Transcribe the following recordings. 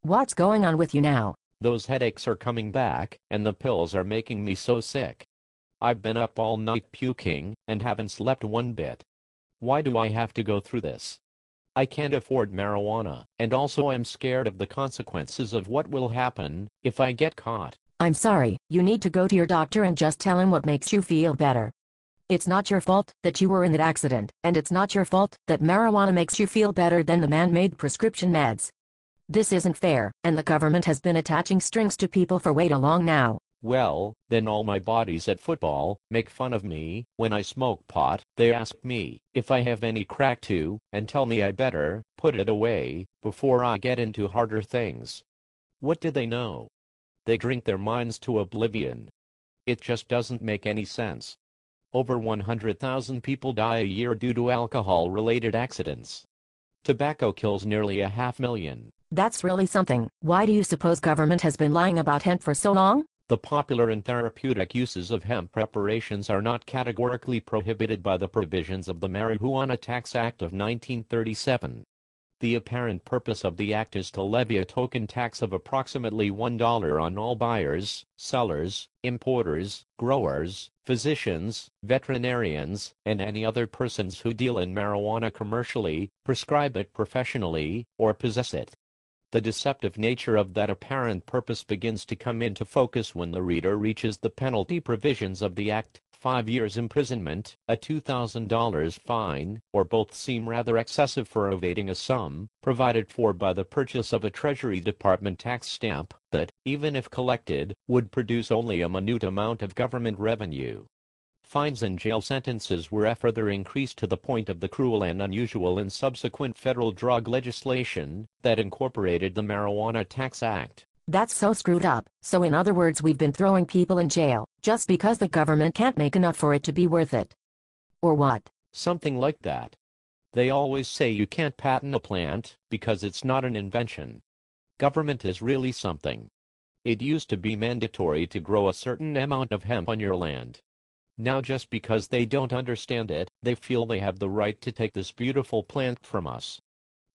What's going on with you now? Those headaches are coming back, and the pills are making me so sick. I've been up all night puking, and haven't slept one bit. Why do I have to go through this? I can't afford marijuana, and also I'm scared of the consequences of what will happen if I get caught. I'm sorry, you need to go to your doctor and just tell him what makes you feel better. It's not your fault that you were in that accident, and it's not your fault that marijuana makes you feel better than the man-made prescription meds. This isn't fair, and the government has been attaching strings to people for way too long now. Well, then all my buddies at football make fun of me when I smoke pot. They ask me if I have any crack too, and tell me I better put it away before I get into harder things. What do they know? They drink their minds to oblivion. It just doesn't make any sense. Over 100,000 people die a year due to alcohol-related accidents. Tobacco kills nearly 500,000. That's really something. Why do you suppose government has been lying about hemp for so long? The popular and therapeutic uses of hemp preparations are not categorically prohibited by the provisions of the Marijuana Tax Act of 1937. The apparent purpose of the act is to levy a token tax of approximately $1 on all buyers, sellers, importers, growers, physicians, veterinarians, and any other persons who deal in marijuana commercially, prescribe it professionally, or possess it. The deceptive nature of that apparent purpose begins to come into focus when the reader reaches the penalty provisions of the Act. 5 years imprisonment, a $2,000 fine, or both seem rather excessive for evading a sum provided for by the purchase of a Treasury Department tax stamp that, even if collected, would produce only a minute amount of government revenue. Fines and jail sentences were further increased to the point of the cruel and unusual in subsequent federal drug legislation that incorporated the Marijuana Tax Act. That's so screwed up. So in other words, we've been throwing people in jail just because the government can't make enough for it to be worth it. Or what? Something like that. They always say you can't patent a plant because it's not an invention. Government is really something. It used to be mandatory to grow a certain amount of hemp on your land. Now just because they don't understand it, they feel they have the right to take this beautiful plant from us.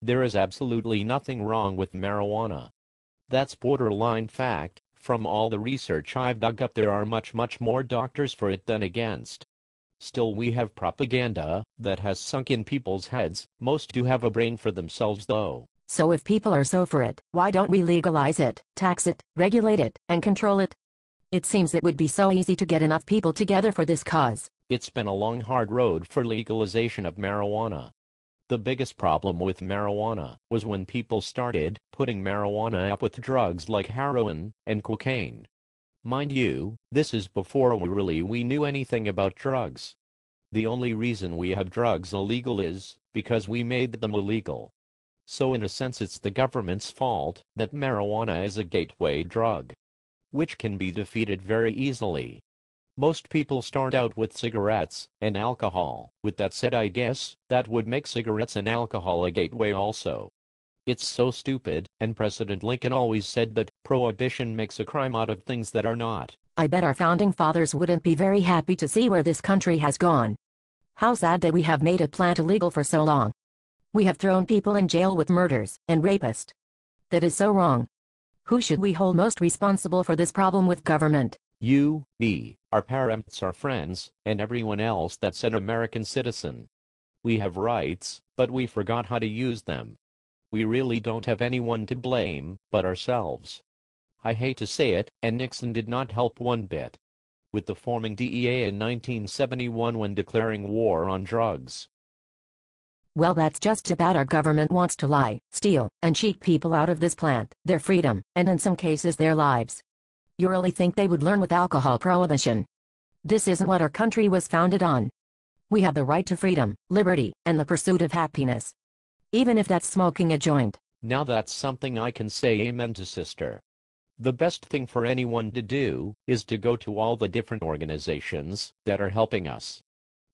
There is absolutely nothing wrong with marijuana. That's borderline fact. From all the research I've dug up, there are much more doctors for it than against. Still, we have propaganda that has sunk in people's heads. Most do have a brain for themselves though. So if people are so for it, why don't we legalize it, tax it, regulate it, and control it? It seems it would be so easy to get enough people together for this cause. It's been a long hard road for legalization of marijuana. The biggest problem with marijuana was when people started putting marijuana up with drugs like heroin and cocaine. Mind you, this is before we knew anything about drugs. The only reason we have drugs illegal is because we made them illegal. So in a sense it's the government's fault that marijuana is a gateway drug, which can be defeated very easily. Most people start out with cigarettes and alcohol. With that said, I guess that would make cigarettes and alcohol a gateway also. It's so stupid, and President Lincoln always said that prohibition makes a crime out of things that are not. I bet our founding fathers wouldn't be very happy to see where this country has gone. How sad that we have made a plant illegal for so long. We have thrown people in jail with murders and rapists. That is so wrong. Who should we hold most responsible for this problem with government? You, me, our parents, our friends, and everyone else that's an American citizen. We have rights, but we forgot how to use them. We really don't have anyone to blame but ourselves. I hate to say it, and Nixon did not help one bit with the forming DEA in 1971 when declaring war on drugs. Well, that's just about our government wants to lie, steal, and cheat people out of this plant, their freedom, and in some cases their lives. You really think they would learn with alcohol prohibition? This isn't what our country was founded on. We have the right to freedom, liberty, and the pursuit of happiness. Even if that's smoking a joint. Now that's something I can say amen to, sister. The best thing for anyone to do is to go to all the different organizations that are helping us,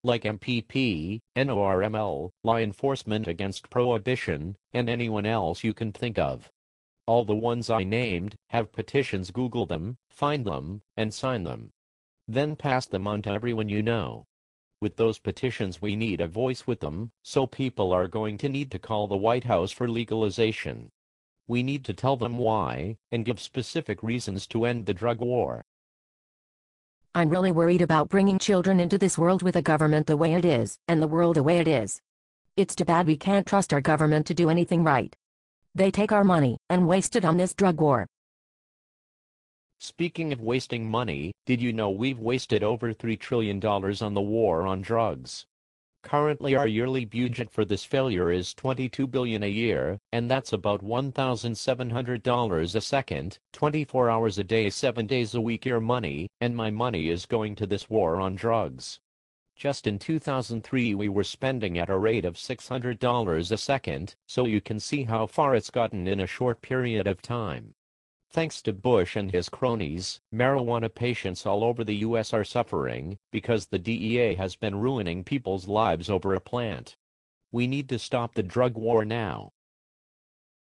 like MPP, NORML, Law Enforcement Against Prohibition, and anyone else you can think of. All the ones I named have petitions. Google them, find them, and sign them. Then pass them on to everyone you know. With those petitions we need a voice with them, so people are going to need to call the White House for legalization. We need to tell them why, and give specific reasons to end the drug war. I'm really worried about bringing children into this world with a government the way it is, and the world the way it is. It's too bad we can't trust our government to do anything right. They take our money and waste it on this drug war. Speaking of wasting money, did you know we've wasted over $3 trillion on the war on drugs? Currently our yearly budget for this failure is $22 billion a year, and that's about $1,700 a second, 24 hours a day, 7 days a week. Your money, and my money, is going to this war on drugs. Just in 2003 we were spending at a rate of $600 a second, so you can see how far it's gotten in a short period of time. Thanks to Bush and his cronies, marijuana patients all over the U.S. are suffering because the DEA has been ruining people's lives over a plant. We need to stop the drug war now.